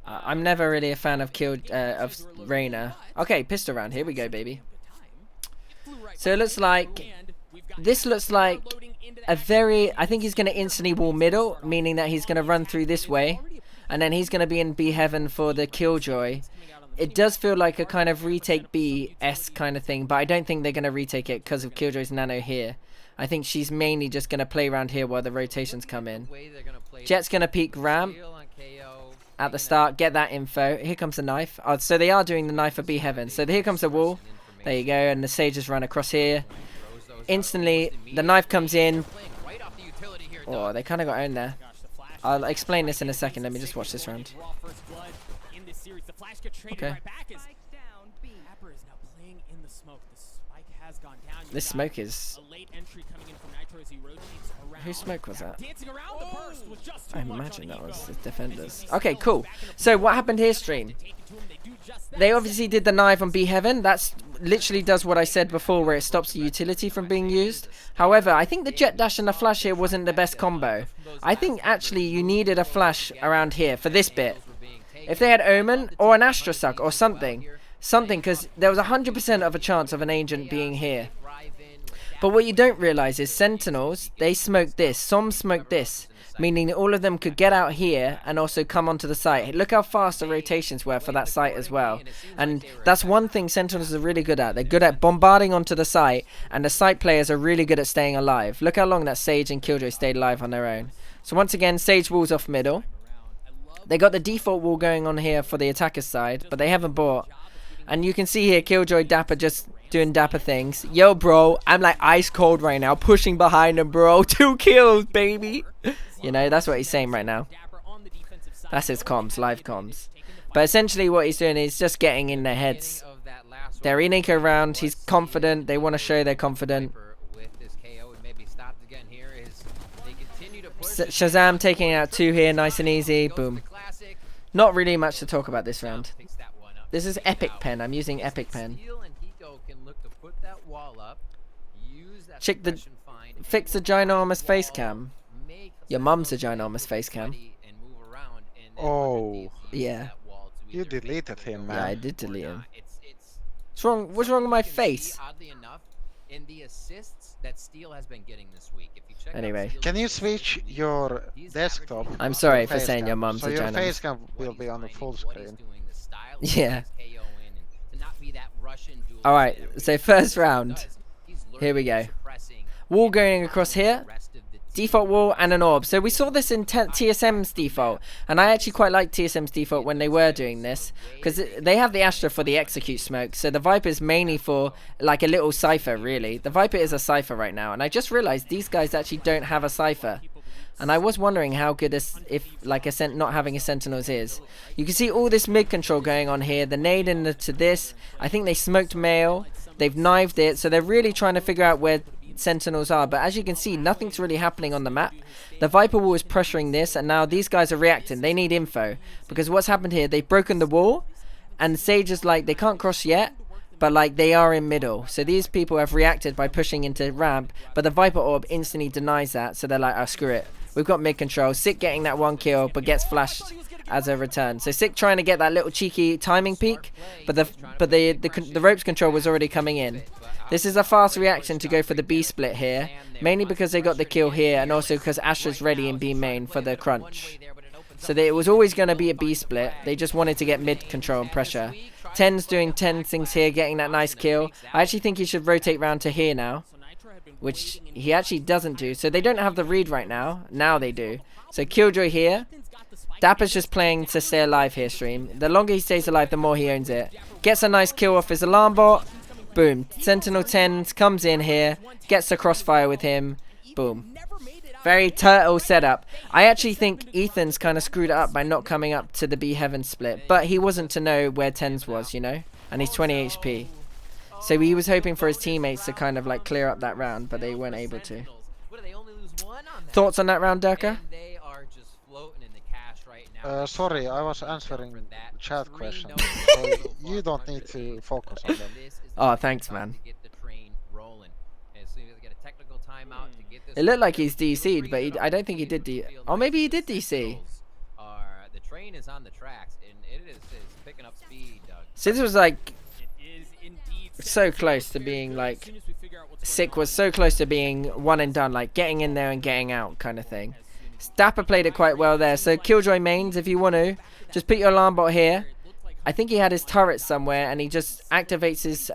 I'm never really a fan of Reyna. Okay, pistol round. Here we go, baby. So it looks like this looks like a very. I think he's going to instantly wall middle, meaning that he's going to run through this way, and then he's going to be in B heaven for the Killjoy. It does feel like a kind of retake B-S kind of thing, but I don't think they're going to retake it because of Killjoy's nano here. I think she's mainly just going to play around here while the rotations come in. Jet's going to peek ramp at the start, get that info. Here comes the knife. Oh, so they are doing the knife for B heaven. So here comes the wall. There you go, and the sages run across here. Instantly, the knife comes in. Oh, they kind of got owned there. I'll explain this in a second. Let me just watch this round. Okay. This smoke is... Whose smoke was that? I imagine that was the defenders. Okay, cool. So what happened here, stream? They obviously did the knife on B heaven. That's literally does what I said before, where it stops the utility from being used. However, I think the jet dash and the flash here wasn't the best combo. I think actually you needed a flash around here for this bit. If they had Omen or an Astra Suck or something, because there was 100% of a chance of an agent being here. But what you don't realize is Sentinels, they smoked this. Som smoked this, meaning that all of them could get out here and also come onto the site. Look how fast the rotations were for that site as well. And that's one thing Sentinels are really good at. They're good at bombarding onto the site, and the site players are really good at staying alive. Look how long that Sage and Killjoy stayed alive on their own. So once again, Sage walls off middle. They got the default wall going on here for the attacker's side, but they haven't bought. And you can see here Killjoy Dapper just doing Dapper things. Yo, bro, I'm like ice cold right now, pushing behind him, bro. 2 kills, baby. You know, that's what he's saying right now. That's his comms, live comms. But essentially what he's doing is just getting in their heads. They're in eco round, he's confident, they want to show they're confident. Shazam taking out 2 here, nice and easy, boom. Not really much to talk about this round. This is Epic Pen, I'm using Epic Pen. Fix the ginormous face cam. Your mum's a ginormous face cam. Oh. Yeah. You deleted him, man. Yeah, I did delete him. What's wrong? What's wrong with my face? Anyway. Can you switch your desktop? I'm sorry for saying your mum's a ginormous. So your face cam will be on the full screen. Yeah. Alright, so first round. Here we go. Wall going across here. Default wall and an orb. So we saw this in TSM's default, and I actually quite like TSM's default when they were doing this, because they have the Astra for the execute smoke, so the Viper is mainly for like a little Cypher, really. The Viper is a Cypher right now, and I just realized these guys actually don't have a Cypher. And I was wondering how good this, if like not having a Sentinels is. You can see all this mid control going on here, the nade into this. I think they smoked Mail, they've knifed it, so they're really trying to figure out where Sentinels are, but as you can see, nothing's really happening on the map. The Viper wall is pressuring this, and now these guys are reacting. They need info, because what's happened here, they've broken the wall, and Sage is like, they can't cross yet, but like they are in middle. So these people have reacted by pushing into ramp, but the Viper orb instantly denies that, so they're like, oh, screw it. We've got mid control. Sick getting that 1 kill, but gets flashed as a return. So Sick trying to get that little cheeky timing peek, but the ropes control was already coming in. This is a fast reaction to go for the B split here, mainly because they got the kill here, and also because Astra's ready in B main for the crunch. So it was always going to be a B split. They just wanted to get mid control and pressure. Ten's doing 10 things here, getting that nice kill. I actually think he should rotate round to here now, which he actually doesn't do. So they don't have the read right now. Now they do. So Killjoy here. Dapper's just playing to stay alive here, stream. The longer he stays alive, the more he owns it. Gets a nice kill off his alarm bot. Boom. Sentinel 10 comes in here. Gets the crossfire with him. Boom. Very turtle setup. I actually think Ethan's kind of screwed it up by not coming up to the B heaven split. But he wasn't to know where 10's was, you know. And he's 20 HP. So he was hoping for his teammates to kind of like clear up that round, but they weren't able to. Thoughts on that round, Durka? Sorry, I was answering chat questions. So you don't need to focus on them. Oh, thanks, man. It looked like he's DC'd, but I don't think he did Oh, maybe he did DC. train is on the tracks, and it is picking up speed, Doug. So this was like so close to being like Sick was so close to being one and done, like getting in there and getting out kind of thing. Dapper played it quite well there. So Killjoy mains, if you want to, just put your alarm bot here. I think he had his turret somewhere, and he just activates his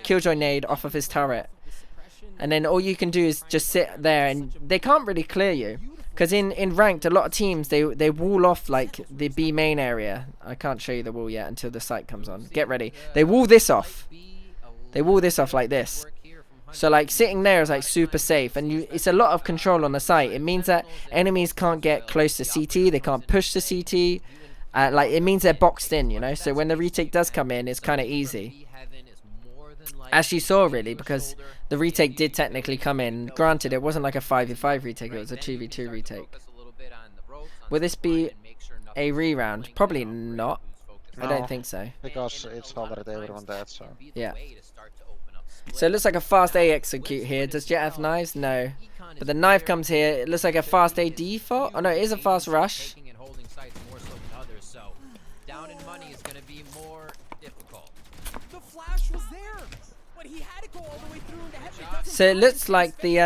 Killjoy nade off of his turret. And then all you can do is just sit there, and they can't really clear you. Because in ranked, a lot of teams, they wall off like the B main area. I can't show you the wall yet until the site comes on. Get ready. They wall this off. They wall this off like this. So like sitting there is like super safe, and it's a lot of control on the site. It means that enemies can't get close to CT. They can't push to CT. Like it means they're boxed in, you know. So when the retake does come in, it's kind of easy. As you saw, really, because the retake did technically come in. Granted, it wasn't like a 5v5 retake, it was a 2v2 retake. Will this be a re-round? Probably not. No, I don't think so. Because it's already everyone dead, so. Yeah. So it looks like a fast A execute here. Does Jet have knives? No. But the knife comes here. It looks like a fast A default. Oh no, it is a fast rush. Down in money is going to be more difficult. The flash was there, but he had to go all the way through into heavy. So it looks like the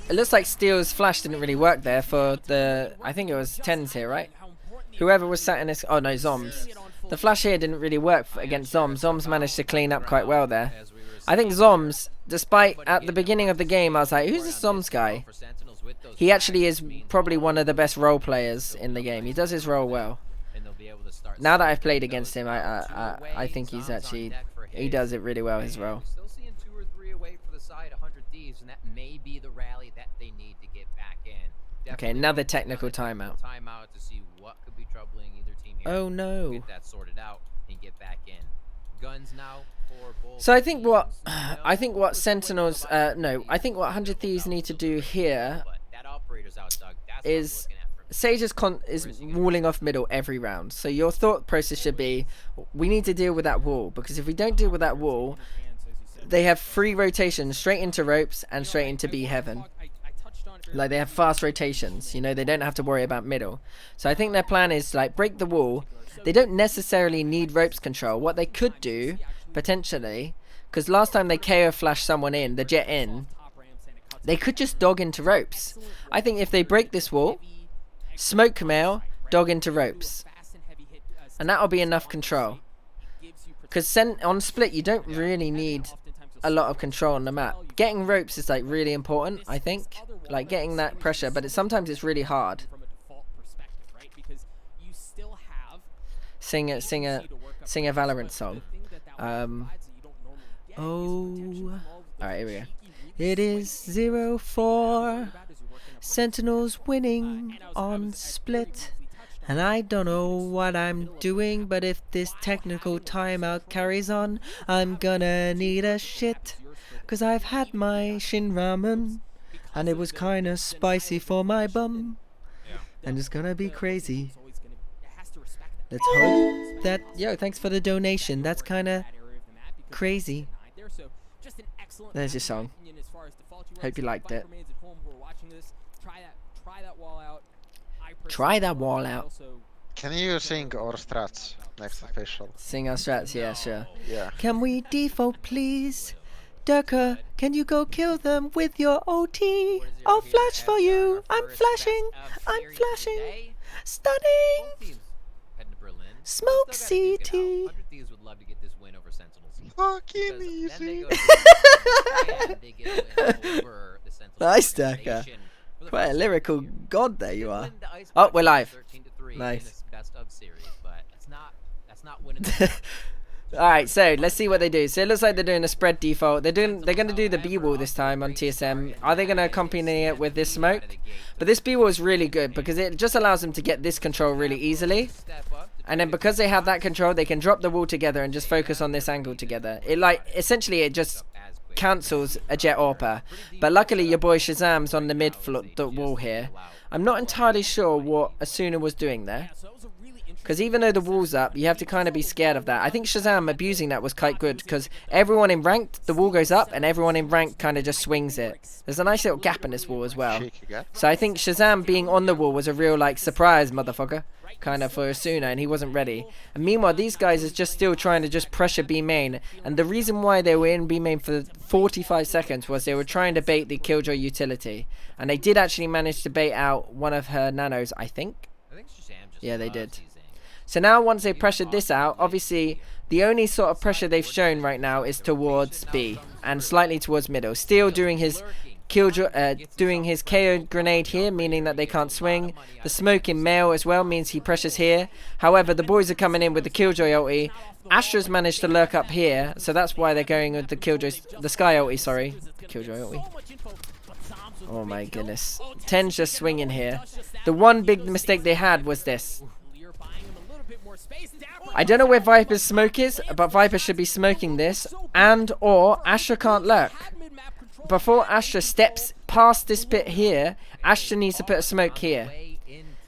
it looks like Steel's flash didn't really work there for the, I think it was 10s here, right? Whoever was sat in this, oh no, Zoms. The flash here didn't really work against Zoms. Zoms managed to clean up quite well there. I think Zoms, despite at the beginning of the game, I was like, who's this Zoms guy? He actually is probably one of the best role players in the game. He does his role well. Now that I've played against him, I think he's actually, he does it really well, his role. Still seeing 2 or 3 away for the side, 100 Thieves, and that may be the rally that they need to get back in. Okay, another technical timeout. Timeout to see what could be troubling either team here. Oh no. Get that sorted out and get back in. Guns now for both. So I think what Sentinels, no, I think what 100 Thieves need to do here is Sage is walling off middle every round. So your thought process should be, we need to deal with that wall, because if we don't deal with that wall, they have free rotations straight into ropes and straight into B heaven. Like they have fast rotations, you know, they don't have to worry about middle. So I think their plan is like break the wall. They don't necessarily need ropes control. What they could do potentially, because last time they KO flashed someone in, the Jet in, they could just dog into ropes. I think if they break this wall, smoke mail, dog into ropes, and that'll be enough control. Because on split you don't really need a lot of control on the map. Getting ropes is like really important, I think, like getting that pressure, but sometimes it's really hard. Sing a Valorant song. Alright, here we go. It is 0-4. Sentinels winning on split. And I don't know what I'm doing, but if this technical timeout carries on, I'm gonna need a shit. Cause I've had my shin ramen, and it was kinda spicy for my bum. And it's gonna be crazy. Let's hope that, yo, thanks for the donation. That's kinda crazy. There's your song. Hope you liked it. Try that wall out. Can you sing our strats next official? Sing our strats, yeah, sure. Yeah. Can we default, please? Durka, can you go kill them with your OT? I'll flash for you. I'm flashing. I'm flashing. Stunning. Smoke CT. 100 Thieves would love to get this win over Sentinels. Fucking easy. Nice, Durka. Quite a lyrical god there you are. Oh, we're live. Nice. Alright, so let's see what they do. So it looks like they're doing a spread default. They're gonna do the B wall this time on TSM. Are they gonna accompany it with this smoke? But this B wall is really good because it just allows them to get this control really easily. And then because they have that control, they can drop the wall together and just focus on this angle together. It like essentially it just cancels a Jet AWPer. But luckily your boy Shazam's on the mid wall here. I'm not entirely sure what Asuna was doing there. Because even though the wall's up, you have to kind of be scared of that. I think Shazam abusing that was quite good, because everyone in ranked, the wall goes up, and everyone in ranked kind of just swings it. There's a nice little gap in this wall as well. So I think Shazam being on the wall was a real, like, surprise, motherfucker, kind of for Asuna, and he wasn't ready. And meanwhile, these guys is just still trying to just pressure B main. And the reason why they were in B main for 45 seconds was they were trying to bait the Killjoy utility. And they did actually manage to bait out one of her nanos, I think. Yeah, they did. So now once they pressured this out, obviously the only sort of pressure they've shown right now is towards B and slightly towards middle. Steel doing his KO grenade here, meaning that they can't swing. The smoke in male as well means he pressures here. However, the boys are coming in with the Killjoy ulti. Astra's managed to lurk up here, so that's why they're going with the Sky ulti, sorry. Killjoy ulti. Oh my goodness. 10's just swinging here. The one big mistake they had was this. I don't know where Viper's smoke is, but Viper should be smoking this, and or Astra can't lurk. Before Astra steps past this bit here, Astra needs to put a smoke here.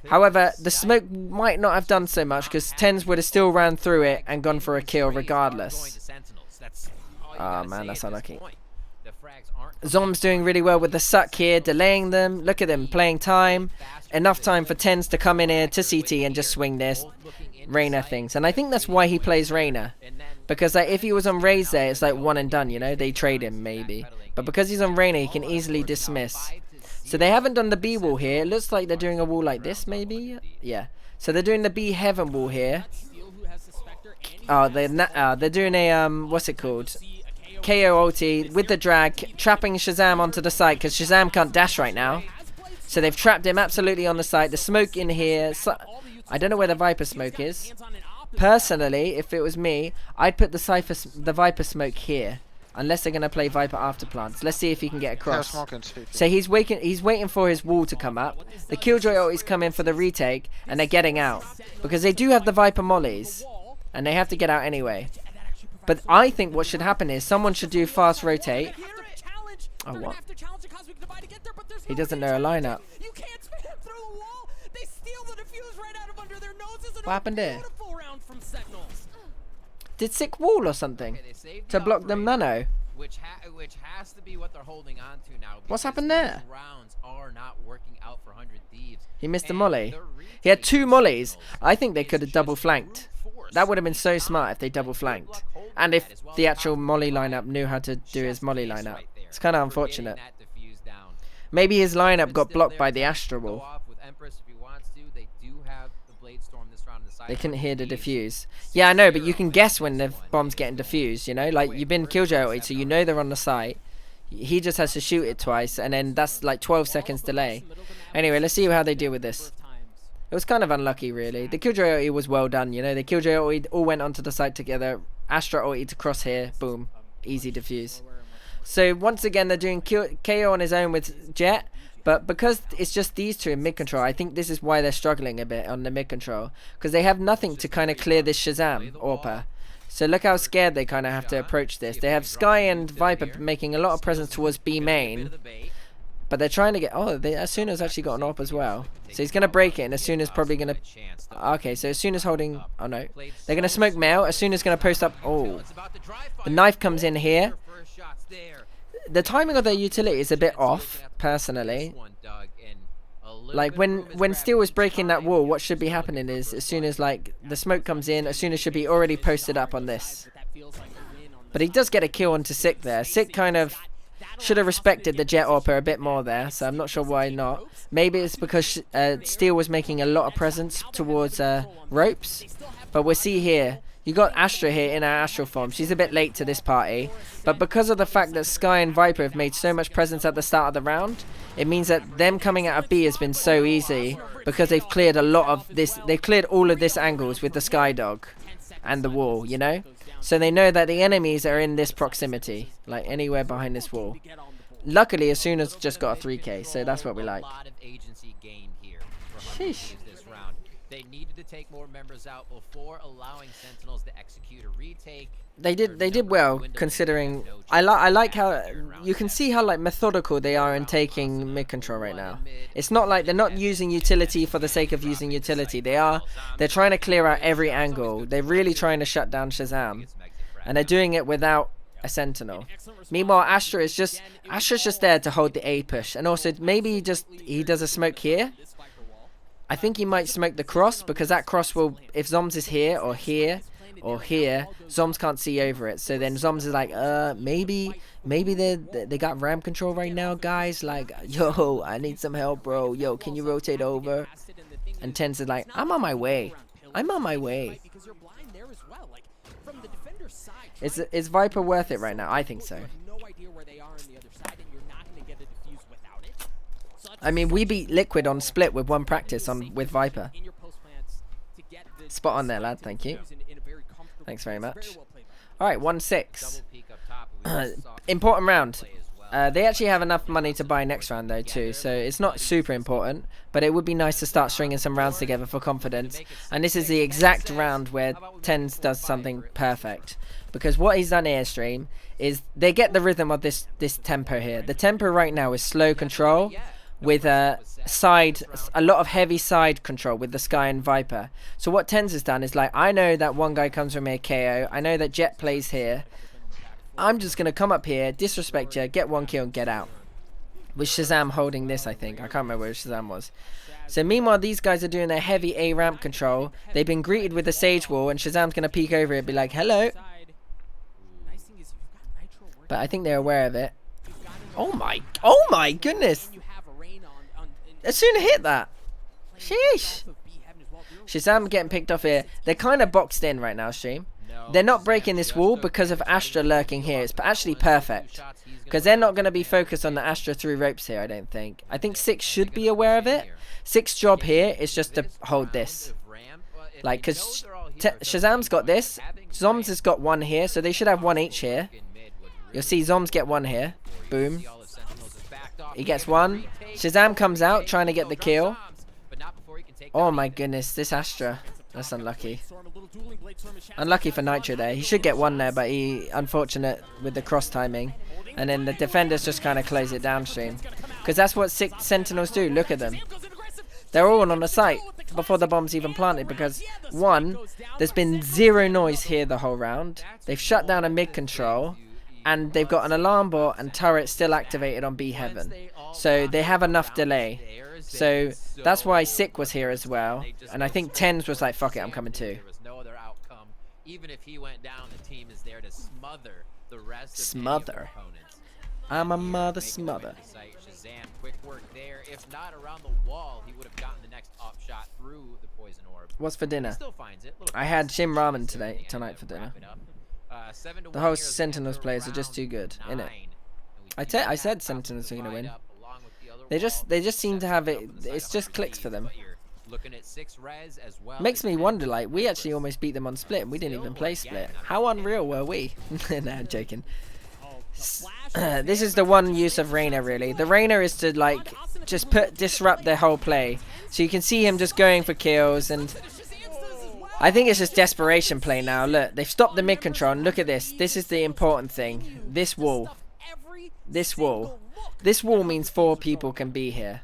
However, the smoke might not have done so much, because 10s would have still ran through it and gone for a kill regardless. Oh man, that's unlucky. Zom's doing really well with the suck here, delaying them. Look at them playing time. Enough time for 10s to come in here to CT and just swing this Reyna things. And I think that's why he plays Reyna. Because like, if he was on Raze there, it's like one and done, you know? They trade him maybe. But because he's on Reyna, he can easily dismiss. So they haven't done the B wall here. It looks like they're doing a wall like this maybe. Yeah. So they're doing the B heaven wall here. Oh, they're doing a, what's it called? KO ulti with the drag, trapping Shazam onto the site because Shazam can't dash right now. So they've trapped him absolutely on the site. The smoke in here. I don't know where the Viper smoke is. Personally, if it was me, I'd put the Viper smoke here. Unless they're going to play Viper after plants. Let's see if he can get across. So he's waiting for his wall to come up. The Killjoy ulti's come in for the retake. And they're getting out. Because they do have the Viper mollies. And they have to get out anyway. But I think what should happen is someone should do fast rotate. Oh, what? He doesn't know a lineup. What happened there? Did Sick wall or something to block them nano? Which has to be what they're holding on to now. What's happened there? Rounds are not working out for 100 Thieves. He missed a molly. He had 2 mollies. I think they could have double flanked. That would have been so smart if they double flanked. And if the actual molly lineup knew how to do his molly lineup. It's kind of unfortunate. Maybe his lineup got blocked by the Astra wall. They couldn't hear the defuse. Yeah, I know, but you can guess when the bomb's getting defused, you know? Like, you've been Killjoy, so you know they're on the site. He just has to shoot it twice, and then that's like 12 seconds delay. Anyway, let's see how they deal with this. It was kind of unlucky, really. The Killjoy ulti was well done, you know? The Killjoy ulti all went onto the site together. Astra ulti to cross here. Boom. Easy defuse. So, once again, they're doing KO on his own with Jet. But because it's just these two in mid control, I think this is why they're struggling a bit on the mid control. Because they have nothing to kind of clear this Shazam, Orpa. So look how scared they kind of have to approach this. They have Sky and Viper making a lot of presence towards B main. But they're trying to get... Oh, Asuna's actually got an AWP as well. So he's going to break it, and Asuna's probably going to... Okay, so Asuna's holding... Oh, no. They're going to smoke Male. Asuna's going to post up... Oh. The knife comes in here. The timing of their utility is a bit off, personally. Like, when Steel was breaking that wall, what should be happening is, as soon as, like, the smoke comes in, Asuna should be already posted up on this. But he does get a kill onto Sick there. Sick kind of should have respected the Jet AWP a bit more there, so I'm not sure why not. Maybe it's because Steel was making a lot of presence towards ropes. But we'll see here. You got Astra here in her Astral form. She's a bit late to this party. But because of the fact that Sky and Viper have made so much presence at the start of the round, it means that them coming out of B has been so easy. Because they've cleared a lot of this. They've cleared all of this angles with the Sky Dog and the wall, you know? So they know that the enemies are in this proximity. Like anywhere behind this wall. Luckily, Asuna's just got a 3k. So that's what we like. Sheesh. They needed to take more members out before allowing Sentinels to execute a retake. They did well considering. I like how you can see how like methodical they are in taking mid control right now. It's not like they're not using utility for the sake of using utility. They're trying to clear out every angle. They're really trying to shut down Shazam, and they're doing it without a Sentinel. Meanwhile, Astra's just there to hold the A push, and also maybe he does a smoke here. I think he might smoke the cross, because that cross will, if Zoms is here or here or here, Zoms can't see over it. So then Zoms is like, maybe they got ram control right now, guys. Like, yo, I need some help, bro. Yo, can you rotate over? And Tens is like, I'm on my way. I'm on my way. Is Viper worth it right now? I think so. I mean, we beat Liquid on split with one practice with Viper. Spot on there, lad. Thank you. Thanks very much. Alright, 1-6. Important round. They actually have enough money to buy next round, though, too. So it's not super important. But it would be nice to start stringing some rounds together for confidence. And this is the exact round where Tens does something perfect. Because what he's done here, stream, is they get the rhythm of this tempo here. The tempo right now is slow control, with a lot of heavy side control with the Sky and Viper. So what Tens has done is like, I know that one guy comes from here, KO. I know that Jet plays here. I'm just going to come up here, disrespect you, get one kill and get out. With Shazam holding this, I think. I can't remember where Shazam was. So meanwhile, these guys are doing their heavy A ramp control. They've been greeted with the Sage Wall, and Shazam's going to peek over it and be like, hello. But I think they're aware of it. Oh my goodness. As soon as I hit that. Sheesh. Shazam getting picked off here. They're kind of boxed in right now, stream. They're not breaking this wall because of Astra lurking here. It's actually perfect. Because they're not going to be focused on the Astra through ropes here, I don't think. I think 6 should be aware of it. 6's job here is just to hold this. Like, because Shazam's got this. Zoms has got 1 here, so they should have 1 each here. You'll see Zoms get 1 here. Boom. He gets 1. Shazam comes out trying to get the kill. Oh my goodness, this Astra. That's unlucky. Unlucky for Nitro there. He should get 1 there, but he unfortunate with the cross timing. And then the defenders just kind of close it downstream. Because that's what 6 Sentinels do. Look at them. They're all on the site before the bomb's even planted. Because 1, there's been 0 noise here the whole round. They've shut down a mid control. And they've got an alarm bot and turret still activated on B Heaven. So they have enough delay. So that's why Sick was here as well. And I think Tens was like, fuck it, I'm coming too. Even if he went down, the team is there to smother the rest of Smother. I'm a mother smother. Shazam, quick work there. If not around the wall, he would have gotten the next op shot through the poison orb. What's for dinner? Still finds it. I had Shim Ramen tonight for dinner. The whole Sentinels players are just too good, innit? I said Sentinels are gonna win. They just seem to have it. It just clicks for them. Makes me wonder, like, we actually almost beat them on split and we didn't even play split. How unreal were we? Nah, I'm joking. This is the one use of Reyna, really. The Reyna is to, like, just disrupt their whole play. So you can see him just going for kills, and I think it's just desperation play now. Look, they've stopped the mid control, and look at this. This is the important thing. This wall. This wall. This wall means 4 people can be here.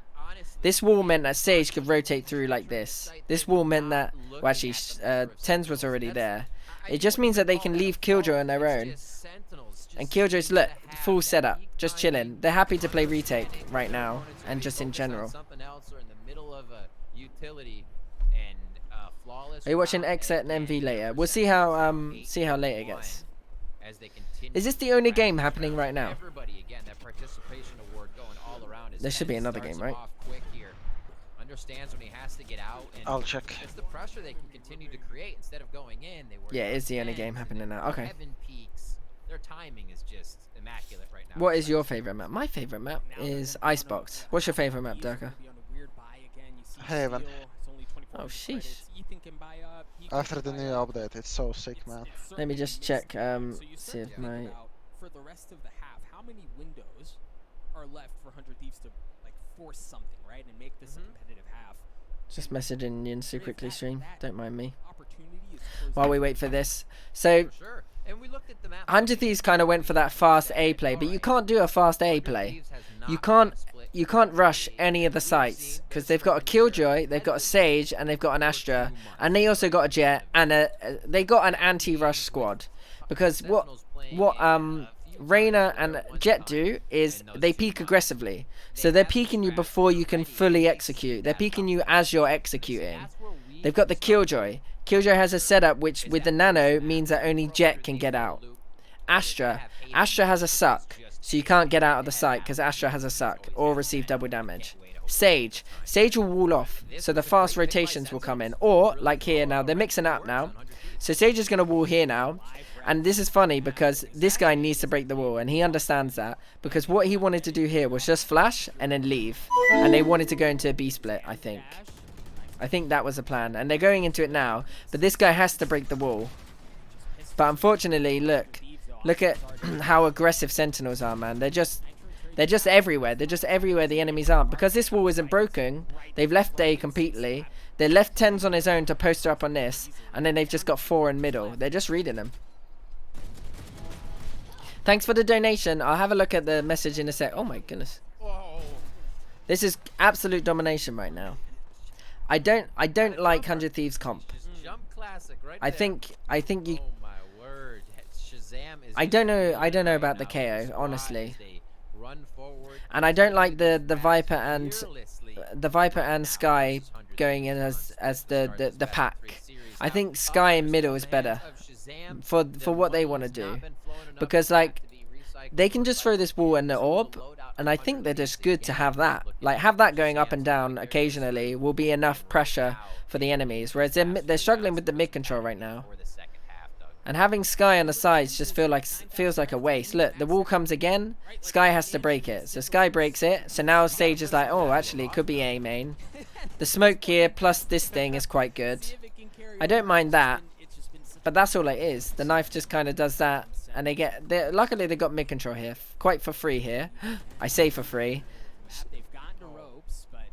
This wall meant that Sage could rotate through like this. This wall meant that, well, actually, Tens was already there. It just means that they can leave Killjoy on their own. And Killjoy's, look, full setup, just chilling. They're happy to play retake right now, and just in general. Are you watching Exit and MV later? We'll see how late it gets. Is this the only game happening right now? There should be another game, right? I'll check. Yeah, it's the only game happening now. Okay. Their timing is just immaculate right now. What is your favorite map? My favorite map is Icebox. What's your favorite map, Durka? Heaven. Oh, sheesh. After the new update, it's so sick, man. Let me just check. See if my. For the rest of the half, how many windows are left for 100 Thieves to like force something, right, and make this a competitive half? Just messaging Yinsu quickly, stream. Don't mind me. Opportunity is close. While we wait for this. So, For sure. And we looked at the map. 100 Thieves kind of went for that fast A play, but you can't do a fast A play. You can't rush any of the sites because they've got a Killjoy, they've got a Sage, and they've got an Astra, and they also got a Jet, and they got an anti-rush squad. Because what Reyna and Jet do is they peek aggressively, so they're peeking you before you can fully execute. They're peeking you as you're executing. They've got the Killjoy. Killjoy has a setup which with the nano means that only Jet can get out. Astra has a suck, so you can't get out of the site because Astra has a suck or receive double damage. Sage will wall off, so the fast rotations will come in, or like here now they're mixing up now, so Sage is going to wall here now. And this is funny because this guy needs to break the wall, and he understands that, because what he wanted to do here was just flash and then leave, and they wanted to go into a B split. I think that was the plan, and they're going into it now, but this guy has to break the wall. But unfortunately, look at how aggressive Sentinels are, man. They're just everywhere. They're just everywhere the enemies aren't, because this wall isn't broken. They've left A completely. They left Tens on his own to poster up on this, and then they've just got 4 in middle. They're just reading them. Thanks for the donation. I'll have a look at the message in a sec. Oh my goodness. This is absolute domination right now. I don't like 100 Thieves comp. I think you. I don't know about the KO, honestly. And I don't like the Viper and Sky going in as the pack. I think Sky in middle is better for what they want to do, because like they can just throw this wall and the orb, and I think they're just good to have that. Like have that going up and down occasionally will be enough pressure for the enemies, whereas they're struggling with the mid control right now. And having Sky on the sides just feels like a waste. Look, the wall comes again. Sky has to break it. So Sky breaks it. So now Sage is like, oh, actually, it could be A main. The smoke here plus this thing is quite good. I don't mind that. But that's all it is. The knife just kind of does that. And luckily they got mid control here. Quite for free here. I say for free.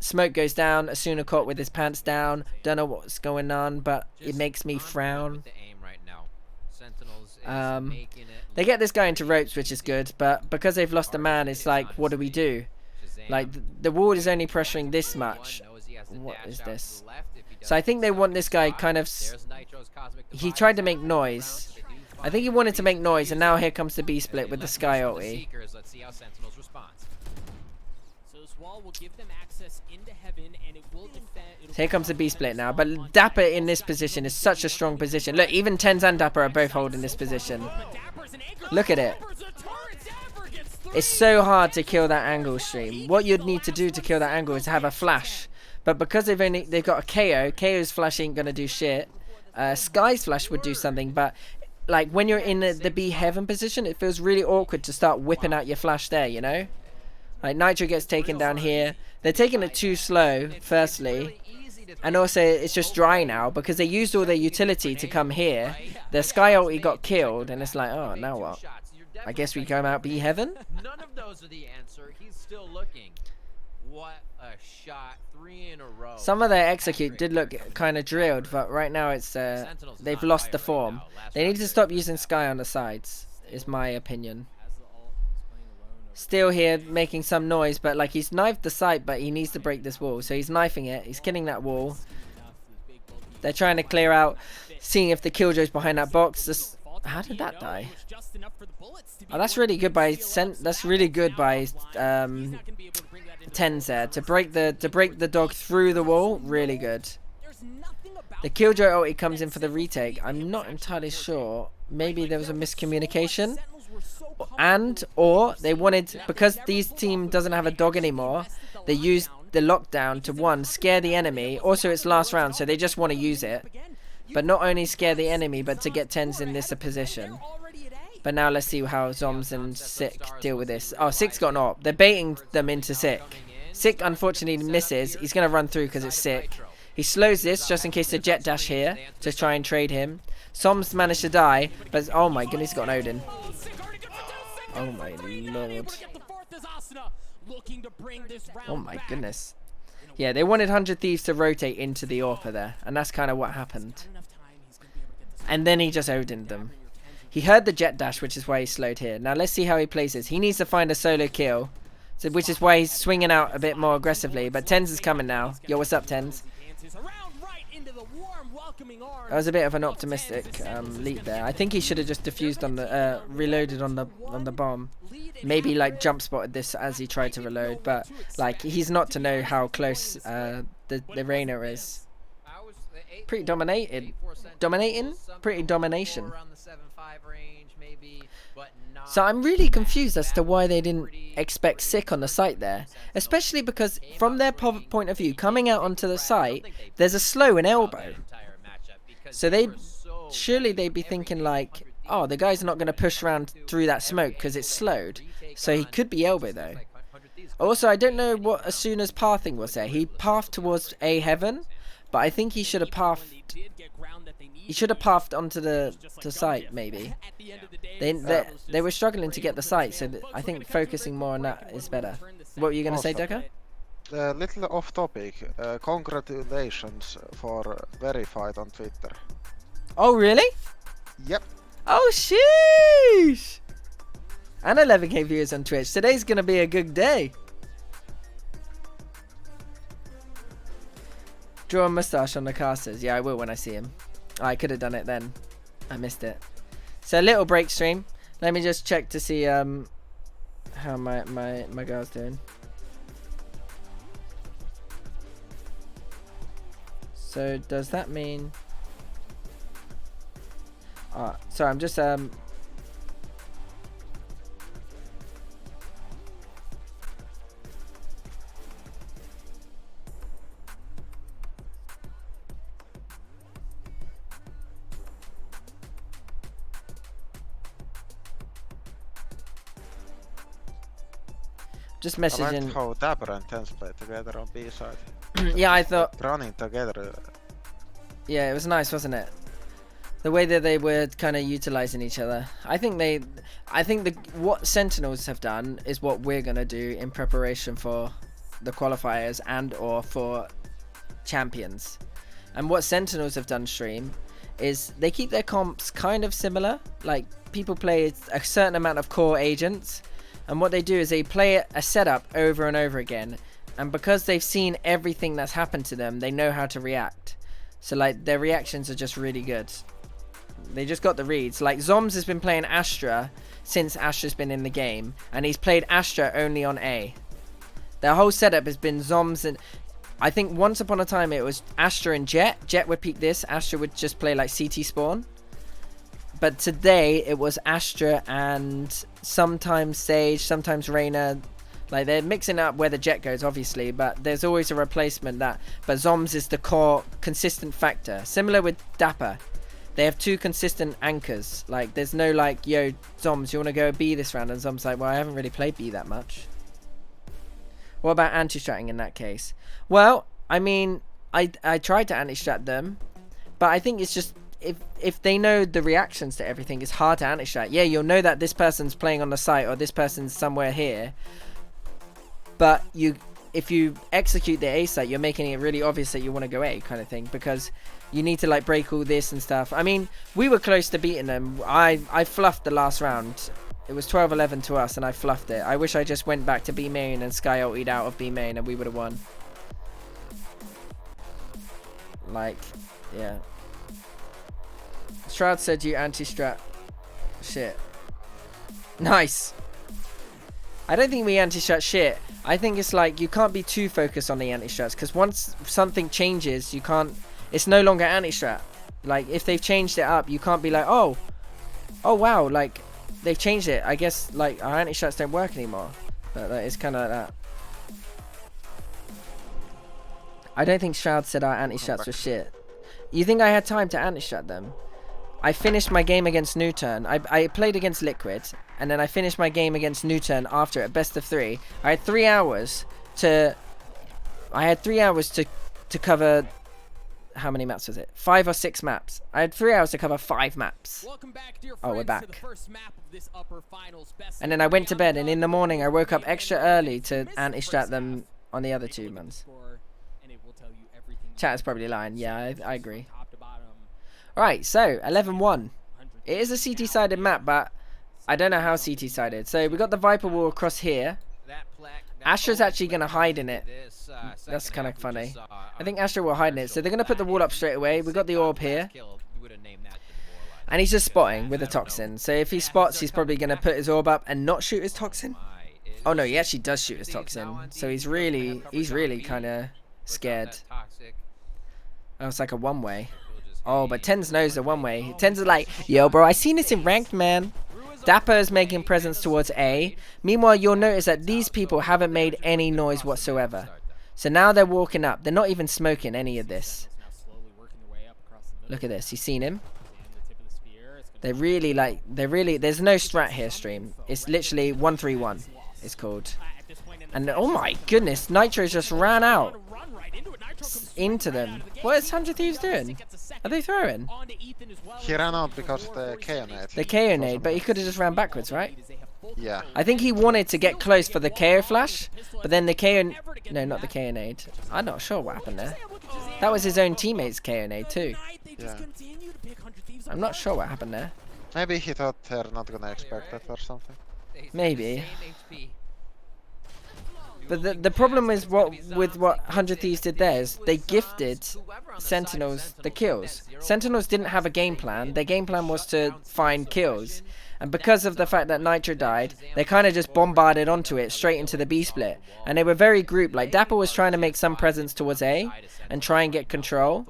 Smoke goes down. Asuna caught with his pants down. Don't know what's going on, but it makes me frown. They get this guy into ropes, which is good, but because they've lost a man, it's like, what do we do? Like, the wall is only pressuring this much. What is this? So I think they want this guy kind of... He tried to make noise. I think he wanted to make noise, and now here comes the B split with the Sky ulti. Here comes the B split now, but Dapper in this position is such a strong position. Look, even Tens and Dapper are both holding this position. Look at it. It's so hard to kill that angle, stream. What you'd need to do to kill that angle is have a flash. But because they've got a KO, KO's flash ain't gonna do shit. Sky's flash would do something, but like when you're in the B heaven position, it feels really awkward to start whipping out your flash there, you know? Like Nitro gets taken down here. They're taking it too slow, firstly. And also, it's just dry now because they used all their utility to come here. The Sky ulti got killed, and it's like, oh, now what? I guess we go out B heaven? None of those are the answer. He's still looking. What a shot. 3 in a row. Some of their execute did look kind of drilled, but right now it's they've lost the form. They need to stop using Sky on the sides, is my opinion. Still here making some noise, but like he's knifed the site, but he needs to break this wall. So he's knifing it. He's killing that wall. They're trying to clear out, seeing if the Killjoy's behind that box. How did that die? Oh, that's really good by That's really good by Tens there to break the dog through the wall. Really good. The Killjoy ulti comes in for the retake. I'm not entirely sure. Maybe there was a miscommunication. Or they wanted, because these team doesn't have a dog anymore, they used the lockdown to scare the enemy. Also it's last round, so they just want to use it, but not only scare the enemy but to get Tens in this position. But now let's see how Zoms and Sick deal with this. Oh, Sick's got an AWP. They're baiting them into Sick. Sick unfortunately misses. He's going to run through because it's Sick. He slows this just in case the jet dash here to try and trade him. Soms managed to die, but oh my goodness, he's got an Odin. Oh my lord. Oh my goodness. Yeah, they wanted 100 Thieves to rotate into the AWPer there, and that's kind of what happened. And then he just Odin'd them. He heard the jet dash, which is why he slowed here. Now let's see how he plays this. He needs to find a solo kill, so which is why he's swinging out a bit more aggressively. But Tens is coming now. Yo, what's up, Tens? That was a bit of an optimistic leap there. I think he should have just defused on the reloaded on the bomb. Maybe like jump spotted this as he tried to reload, but like he's not to know how close the Reyna is. Pretty dominating, pretty domination. So I'm really confused as to why they didn't expect Sick on the site there, especially because from their point of view, coming out onto the site, there's a slow and elbow. So surely they'd be thinking like, oh, the guy's not going to push around through that smoke because it's slowed. So he could be elbow though. Also, I don't know what as soon as pathing was there. He pathed towards A heaven, but I think he should have pathed. He should have pathed onto the site maybe. They were struggling to get the site, so I think focusing more on that is better. What were you going to say, Decker? Little off topic. Congratulations for verified on Twitter. Oh really? Yep. Oh sheesh! And 11k viewers on Twitch. Today's gonna be a good day. Draw a mustache on the casters. Yeah, I will when I see him. Oh, I could have done it then. I missed it. So a little break stream. Let me just check to see how my girl's doing. So does that mean? Sorry, I'm just I messaging. liked how Dapper and Tens play together on B side. Yeah, I thought. Running together. Yeah, it was nice, wasn't it? The way that they were kind of utilizing each other. I think what Sentinels have done is what we're gonna do in preparation for the qualifiers and or for champions. And what Sentinels have done stream is they keep their comps kind of similar. Like people play a certain amount of core agents, and what they do is they play a setup over and over again. And because they've seen everything that's happened to them, they know how to react. So like their reactions are just really good. They just got the reads. Like Zoms has been playing Astra since Astra's been in the game, and he's played Astra only on A. Their whole setup has been Zoms, and I think once upon a time it was Astra and Jet. Jet would peek this, Astra would just play like CT spawn. But today it was Astra and sometimes Sage, sometimes Reyna. Like they're mixing up where the Jet goes, obviously, but there's always a replacement that. But Zoms is the core consistent factor. Similar with Dapper, they have two consistent anchors. Like there's no like, yo, Zoms, you want to go B this round? And Zoms like, well, I haven't really played B that much. What about anti-stratting in that case? Well, I mean, I tried to anti-strat them, but I think it's just if they know the reactions to everything, it's hard to anti-strat. Yeah, you'll know that this person's playing on the site or this person's somewhere here. But if you execute the A site, you're making it really obvious that you want to go A kind of thing, because you need to like break all this and stuff. I mean, we were close to beating them. I fluffed the last round. It was 12-11 to us, and I fluffed it. I wish I just went back to B main and Sky ultied out of B main, and we would have won. Like, yeah. Shroud said you anti-strat shit. Nice. I don't think we anti-strat shit. I think it's like you can't be too focused on the anti-strats, because once something changes, you can't. It's no longer anti-strat. Like if they've changed it up, you can't be like, oh wow, like they've changed it. I guess like our anti-strats don't work anymore. But it's kind of like that. I don't think Shroud said our anti-strats were shit. You think I had time to anti-strat them? I finished my game against Newturn. I played against Liquid, and then I finished my game against Newturn after at best of 3. I had 3 hours to cover. How many maps was it? 5 or 6 maps. I had 3 hours to cover 5 maps. Oh, we're back. And then I went to bed, and in the morning I woke up extra early to anti-strat them on the other 2 months. Chat is probably lying. Yeah, I agree. Top to bottom. Alright, so 11-1. It is a CT-sided map, but I don't know how CT-sided. So we got the Viper wall across here. Astra's actually going to hide in it. That's kind of funny. I think Astra will hide in it. So they're going to put the wall up straight away. We got the orb here. And he's just spotting with the toxin. So if he spots, he's probably going to put his orb up and not shoot his toxin. Oh no, he actually does shoot his toxin. So he's really kind of scared. Oh, it's like a one-way. Oh, but Tens knows the one-way. Tens is like, yo, bro, I seen this in ranked, man. Dapper is making presence towards A. Meanwhile, you'll notice that these people haven't made any noise whatsoever. So now they're walking up. They're not even smoking any of this. Look at this. You seen him? They're really there's no strat here, stream. It's literally 1-3-1. It's called. And oh my goodness, Nitro just ran out into them. What is 100 Thieves doing? Are they throwing? He ran out because of the KO nade. The KO nade, but he could have just ran backwards, right? Yeah. I think he wanted to get close for the KO flash, but then the KO... No, not the KO nade. I'm not sure what happened there. That was his own teammate's KO nade too. Yeah. I'm not sure what happened there. Maybe he thought they're not gonna expect that or something. Maybe. But the problem is what 100 Thieves did there is they gifted Sentinels the kills. Sentinels didn't have a game plan. Their game plan was to find kills. And because of the fact that Nitro died, they kind of just bombarded onto it straight into the B split. And they were very grouped. Like Dapper was trying to make some presence towards A and try and get control.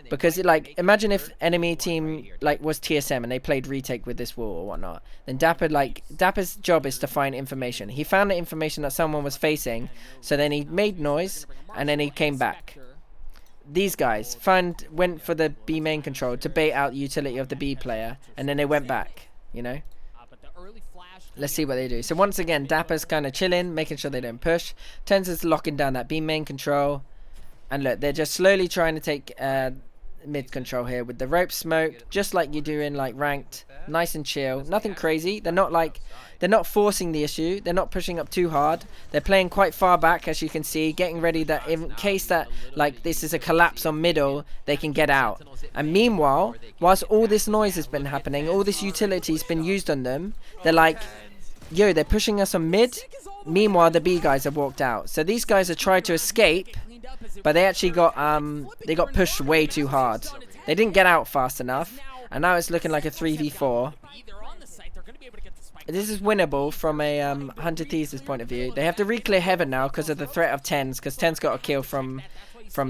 Because imagine if enemy team was TSM and they played retake with this wall or whatnot. Then Dapper's job is to find information. He found the information that someone was facing, so then he made noise and then he came back. These guys went for the B main control to bait out the utility of the B player, and then they went back, you know. Let's see what they do. So once again, Dapper's kind of chilling, making sure they don't push. Tensor's locking down that B main control. And look, they're just slowly trying to take mid control here with the rope smoke, just like you do in ranked. Nice and chill, nothing crazy. They're not forcing the issue. They're not pushing up too hard. They're playing quite far back, as you can see, getting ready that in case that this is a collapse on middle, they can get out. And meanwhile, whilst all this noise has been happening, all this utility's been used on them, they're like, yo, they're pushing us on mid. Meanwhile, the B guys have walked out. So these guys have tried to escape, but they actually got pushed way too hard. They didn't get out fast enough, and now it's looking like a 3v4. This is winnable from a 100 Thieves' point of view. They have to re-clear heaven now because of the threat of Tens, because Tens got a kill from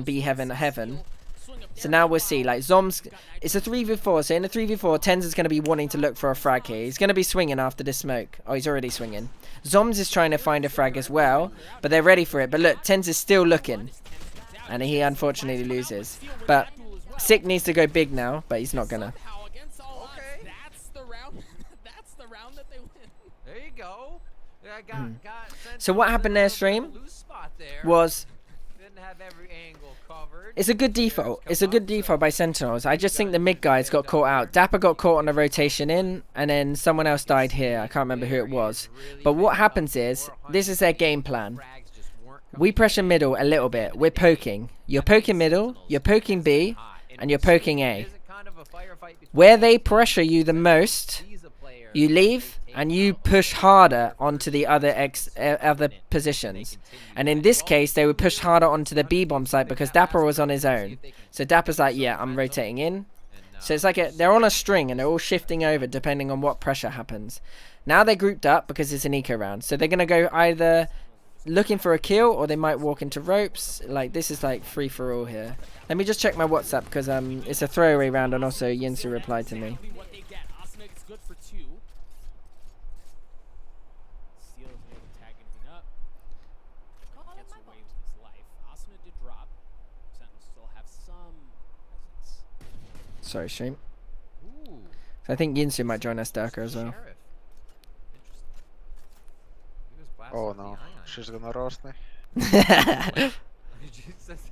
B heaven. So now we'll see, Zoms, it's a 3v4, so in a 3v4, Tens is going to be wanting to look for a frag here. He's going to be swinging after this smoke. Oh, he's already swinging. Zoms is trying to find a frag as well, but they're ready for it. But look, Tens is still looking, and he unfortunately loses. But Sick needs to go big now, but he's not going to. There you go. So what happened there, stream, was... It's a good default. It's a good default by Sentinels. I just think the mid guys got caught out. Dapper got caught on a rotation in, and then someone else died here. I can't remember who it was. But what happens is, this is their game plan. We pressure middle a little bit. We're poking. You're poking middle, you're poking B, and you're poking A. Where they pressure you the most, you leave, and you push harder onto the other positions. And in this case, they would push harder onto the B bomb site because Dapper was on his own. So Dapper's like, yeah, I'm rotating in. So it's like they're on a string and they're all shifting over depending on what pressure happens. Now they're grouped up because it's an eco round. So they're going to go either looking for a kill or they might walk into ropes. This is free for all here. Let me just check my WhatsApp because it's a throwaway round, and also Yinsu replied to me. Sorry, stream. So I think Yinsu might join us darker as well. Oh no, she's gonna roast me.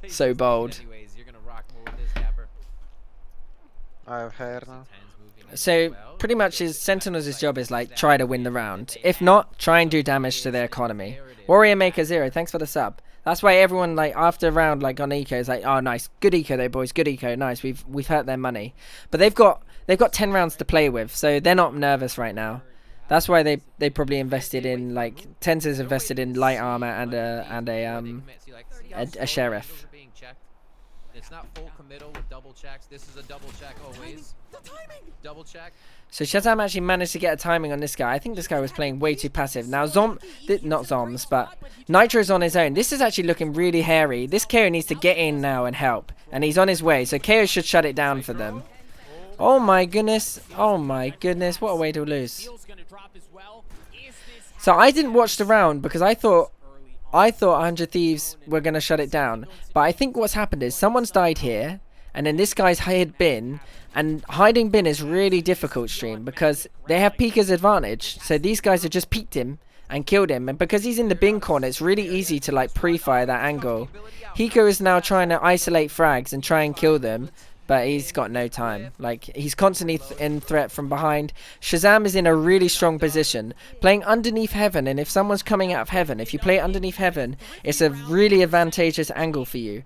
So bold. I have hair now. So pretty much his Sentinels' job is try to win the round. If not, try and do damage to their economy. Warrior Maker 0, thanks for the sub. That's why everyone, like, after a round, like, on eco is like, oh, nice, good eco though, boys, good eco, nice, we've hurt their money. But they've got 10 rounds to play with, so they're not nervous right now. That's why they probably invested in, like, Tensor's invested in light armor and a sheriff. It's not full committal with double checks. This is a double check always. Double check. So Shazam actually managed to get a timing on this guy. I think this guy was playing way too passive. Now not Zoms, but Nitro's on his own. This is actually looking really hairy. This KO needs to get in now and help. And he's on his way, so KO should shut it down for them. Oh my goodness. Oh my goodness. What a way to lose. So I didn't watch the round because I thought 100 Thieves were going to shut it down. But I think what's happened is someone's died here. And then this guy's hid bin. And hiding bin is really difficult, stream, because they have Pika's advantage. So these guys have just peeked him and killed him. And because he's in the bin corner, it's really easy to, like, pre-fire that angle. Hiko is now trying to isolate frags and try and kill them. But he's got no time. Like, he's constantly in threat from behind. Shazam is in a really strong position, playing underneath heaven. And if someone's coming out of heaven, if you play underneath heaven, it's a really advantageous angle for you.